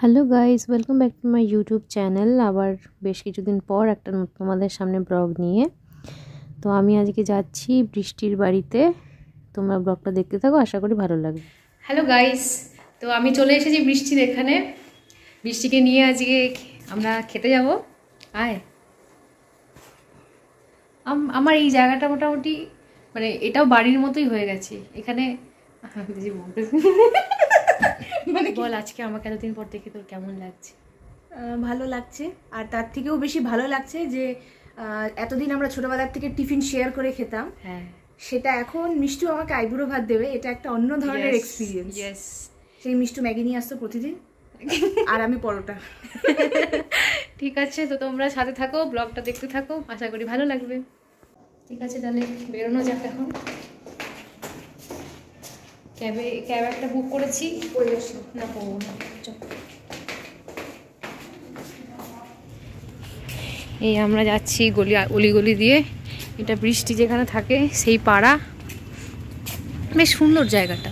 Hello guys, welcome back to my YouTube channel. আবার বেশ কিছুদিন পর একটা তোমাদের সামনে ব্লগ নিয়ে। তো আমি আজকে যাচ্ছি বৃষ্টির বাড়িতে। তোমরা ব্লগটা দেখতে থাকো, আশা করি ভালো লাগবে। হ্যালো গাইস, তো আমি চলে এসেছি বৃষ্টির এখানে। বৃষ্টিকে নিয়ে আজকে আমরা খেতে যাব। আয়, আমার এই জায়গাটা মোটামুটি মানে এটাও বাড়ির মতোই হয়ে গেছে এখানে। মানে বল, আজকে আমাকে এতদিন পর দেখে তোর কেমন লাগছে? ভালো লাগছে, আর তার থেকেও বেশি ভালো লাগছে যে এতদিন আমরা ছোটবেলার থেকে টিফিন শেয়ার করে খেতাম। হ্যাঁ, সেটা এখন মিষ্টু আমাকে আইবুড়ো ভাত দেবে, এটা একটা অন্য ধরনের এক্সপিরিয়েন্স। ইয়েস, সেই মিষ্টু ম্যাগি নিয়ে আসতো প্রতিদিন, আর আমি পরোটা। ঠিক আছে, তো তোমরা সাথে থাকো, ব্লগটা দেখতে থাকো, আশা করি ভালো লাগবে। ঠিক আছে, তাহলে বেরোনো যাক এখন। ক্যাব একটা বুক করেছি, না পাবো না। এই আমরা যাচ্ছি অলিগলি দিয়ে। এটা বৃষ্টি যেখানে থাকে সেই পাড়া। বেশ সুন্দর জায়গাটা।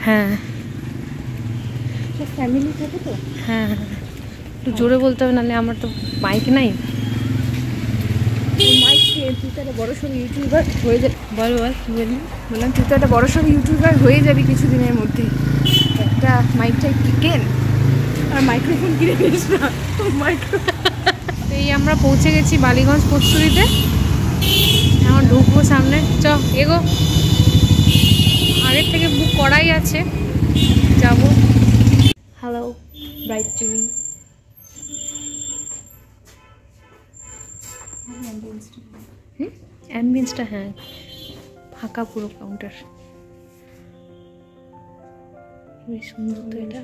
হ্যাঁ, ফ্যামিলি থাকে তো। হ্যাঁ, একটু জোরে বলতে হবে, নাহলে আমার তো মাইক নাই। তুই তো একটা বড় সড়ো ইউটিউবার হয়ে যাবে। বল কি বলি? বললাম তুই তো একটা বড় সড়ো ইউটিউবার হয়ে যাবি কিছুদিনের মধ্যে। একটা মাইকটা কেন, আর মাইক্রোফোন কিনে নিস না। এই আমরা পৌঁছে গেছি বালিগঞ্জ কস্তুরীতে। এখন ঢুকবো সামনে, চ এগো। আগের থেকে বুক করাই আছে, যাব। Hello bright TV. অ্যাম্বিয়েন্সটা হ্যাঁ, ফাঁকা পুরো কাউন্টার। বেশ সুন্দর তো এটা।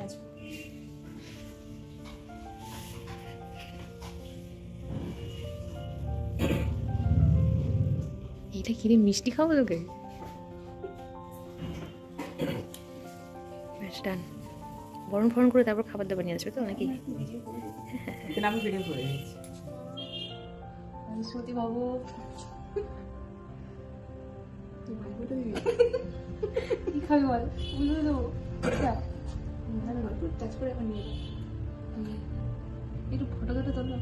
এটা কিরে, মিষ্টি খাবো তোকে? ব্যাস ডান। বরণ ফরণ করে তারপর খাবার দাবার নিয়ে আসবে তো নাকি? সত্যি বাবু, কি খাবি বল? বুঝতে দেবো টাচ করে এখন নিয়ে একটু ফটো ফটো তোলো।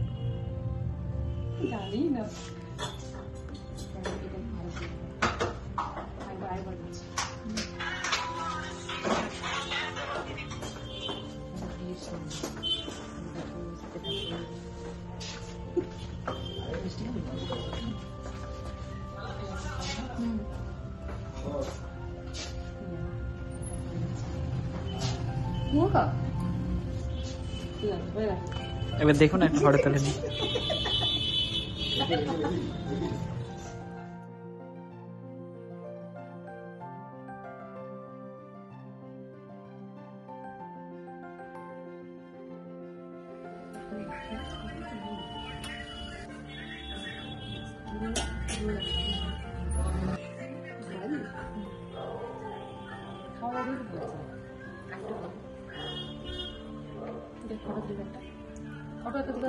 জানি না এবার দেখুন একটা ফটো তুলে নিই।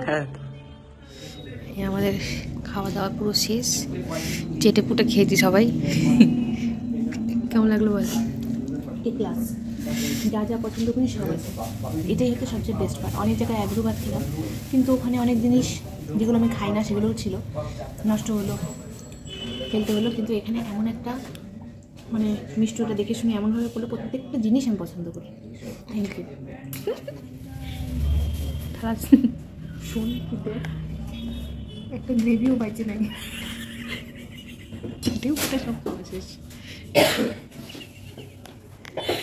হ্যাঁ, আমাদের খাওয়া দাওয়া পুরো শেষ, চেটে পুটে খেয়েছি সবাই। কেমন লাগলো বল? ক্লাস যা যা পছন্দ করি সব আছে, এটাই হচ্ছে সবচেয়ে বেস্ট পার্ট। অনেক জায়গায় একবার খেলাম, কিন্তু ওখানে অনেক জিনিস যেগুলো আমি খাই না সেগুলোও ছিল, নষ্ট হলো, ফেলতে হলো। কিন্তু এখানে এমন একটা মানে মিষ্টুটা দেখে শুনে এমনভাবে করলো, প্রত্যেকটা জিনিস আমি পছন্দ করি। Thank you. শোন, একটা গ্রেভিও বাইচে নাই।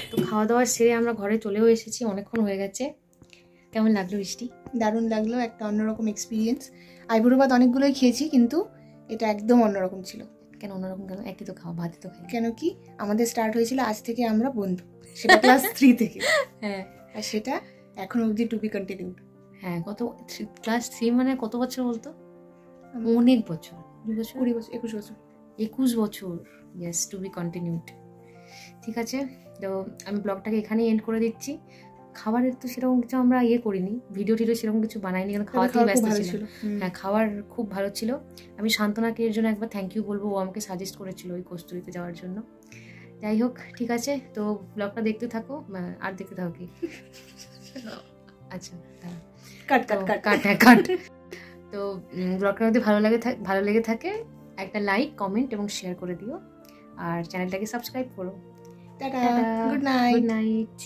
তো খাওয়া দাওয়া সেরে আমরা ঘরে চলেও এসেছি, অনেকক্ষণ হয়ে গেছে। কেমন লাগলো বৃষ্টি? দারুণ লাগলো, একটা অন্যরকম এক্সপিরিয়েন্স। আইবুড়ো ভাত অনেকগুলোই খেয়েছি, কিন্তু এটা একদম অন্যরকম ছিল। কেন অন্যরকম? কেন? একই তো খাওয়া, ভাতই তো খাই। কেন কি, আমাদের স্টার্ট হয়েছিল আজ থেকে আমরা বন্ধু, সেটা ক্লাস 3 থেকে। হ্যাঁ, আর সেটা এখন অবধি টু বি কন্টিনিউড। হ্যাঁ, ক্লাস 3 মানে কত বছর বলতো? অনেক বছর। 20 বছর, 20 বছর, 21 বছর, 21 বছর। Yes, to be continued. ঠিক আছে, তো আমি ব্লগটাকে এখানেই এন্ড করে দিচ্ছি। খাবারের তো সেরকম কিছু আমরা করিনি, ভিডিও টিডিও সেরকম কিছু বানাইনি, কারণ খাওয়াতেই ব্যস্ত ছিল। হ্যাঁ, খাবার খুব ভালো ছিল। আমি সান্ত্বনাকে এর জন্য একবার থ্যাংক ইউ বলবো, ও আমাকে সাজেস্ট করেছিল ওই কস্তুরীতে যাওয়ার জন্য। যাই হোক, ঠিক আছে, তো ব্লগটা দেখতে থাকো। আর দেখতে থাকো কি? আচ্ছা, কাট তো কাট। তো ব্লগটা যদি ভালো লেগে থাকে একটা লাইক, কমেন্ট এবং শেয়ার করে দিও, আর চ্যানেলটাকে সাবস্ক্রাইব করো। Tata, tata, good night. Good night.